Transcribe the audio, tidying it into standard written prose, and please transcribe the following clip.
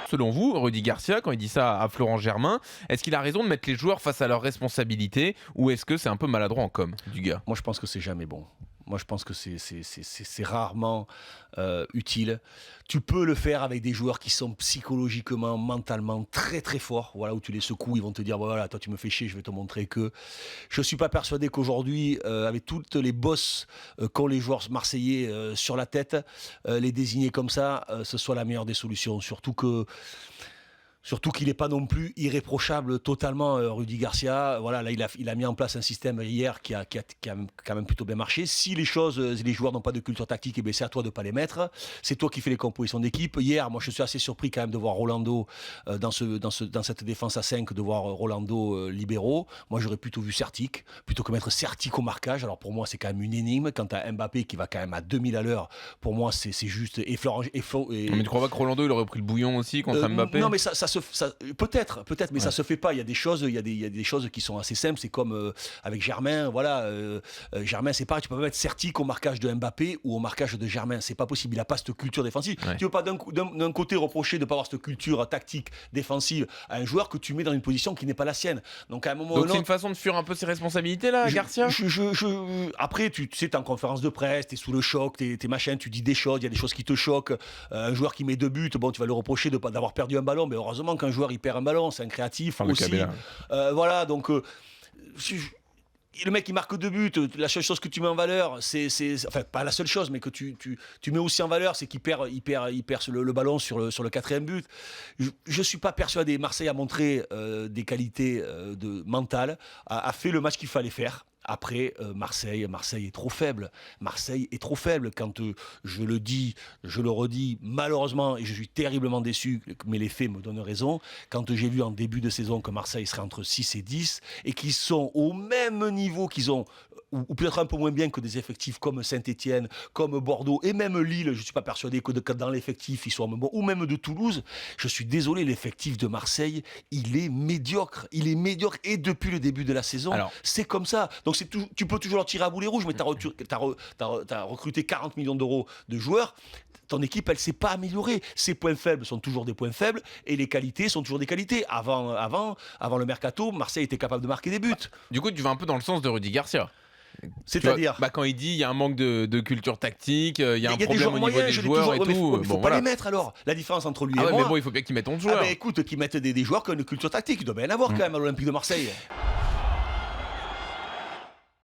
selon vous, Rudy Garcia, quand il dit ça à Florent Germain? Est-ce qu'il a raison de mettre les joueurs face à leurs responsabilités ou est-ce que c'est un peu maladroit en com du gars? Moi, je pense que c'est jamais bon. Moi, je pense que c'est rarement utile. Tu peux le faire avec des joueurs qui sont psychologiquement, mentalement très très forts. Voilà, où tu les secoues, ils vont te dire voilà, toi tu me fais chier, je vais te montrer que. Je suis pas persuadé qu'aujourd'hui, avec toutes les bosses qu'ont les joueurs marseillais sur la tête, les désigner comme ça, ce soit la meilleure des solutions. Surtout qu'il n'est pas non plus irréprochable totalement, Rudy Garcia. Voilà, là, il a mis en place un système hier qui a quand même plutôt bien marché. Si les joueurs n'ont pas de culture tactique, c'est à toi de ne pas les mettre. C'est toi qui fais les compositions d'équipe. Hier, moi, je suis assez surpris quand même de voir Rolando dans cette défense à 5, de voir Rolando libéraux. Moi, j'aurais plutôt vu Sertic, plutôt que mettre Sertic au marquage. Alors pour moi, c'est quand même une énigme. Quant à Mbappé qui va quand même à 2000 à l'heure, pour moi, c'est juste... Mais tu crois pas que Rolando, il aurait pris le bouillon aussi contre Mbappé? Non, mais peut-être, mais ça se fait pas. Il y a des choses qui sont assez simples. C'est comme avec Germain, voilà. Germain, c'est pareil. Tu peux pas mettre Sertic au marquage de Mbappé ou au marquage de Germain. C'est pas possible. Il a pas cette culture défensive. Ouais. Tu veux pas d'un côté reprocher de pas avoir cette culture tactique défensive à un joueur que tu mets dans une position qui n'est pas la sienne. Donc à un moment. Donc c'est une façon de fuir un peu ses responsabilités là, Garcia. Après, tu sais, t'es en conférence de presse, t'es sous le choc, t'es machin, tu dis des choses. Il y a des choses qui te choquent. Un joueur qui met 2 buts, bon, tu vas le reprocher d'avoir perdu un ballon, mais heureusement qu'un joueur il perd un ballon, c'est un créatif aussi. Voilà, donc le mec il marque 2 buts, la seule chose que tu mets en valeur, enfin pas la seule chose, mais que tu mets aussi en valeur, c'est qu'il perd le ballon sur le 4e but. Je suis pas persuadé. Marseille a montré des qualités mentales, a fait le match qu'il fallait faire. Après, Marseille est trop faible. Marseille est trop faible. Quand je le dis, je le redis, malheureusement, et je suis terriblement déçu, mais les faits me donnent raison, quand j'ai vu en début de saison que Marseille serait entre 6 et 10, et qu'ils sont au même niveau qu'ils ont, ou peut-être un peu moins bien que des effectifs comme Saint-Etienne, comme Bordeaux, et même Lille, je ne suis pas persuadé que dans l'effectif, ils soient même bons, ou même de Toulouse. Je suis désolé, l'effectif de Marseille, il est médiocre. Il est médiocre, et depuis le début de la saison, c'est comme ça. Donc tu peux toujours leur tirer à boulet rouge, mais tu as recruté 40 millions d'euros de joueurs. Ton équipe, elle ne s'est pas améliorée. Ses points faibles sont toujours des points faibles et les qualités sont toujours des qualités. Avant le mercato, Marseille était capable de marquer des buts. Du coup, tu vas un peu dans le sens de Rudy Garcia. C'est-à-dire quand il dit il y a un manque de culture tactique, il y a un problème au niveau des joueurs et tout. Il ne faut pas les mettre alors. La différence entre lui et moi. Mais bon, il faut bien qu'ils mettent 11 joueurs. Écoute, qu'ils mettent des joueurs qui ont une culture tactique. Il doit bien y en avoir quand même à l'Olympique de Marseille.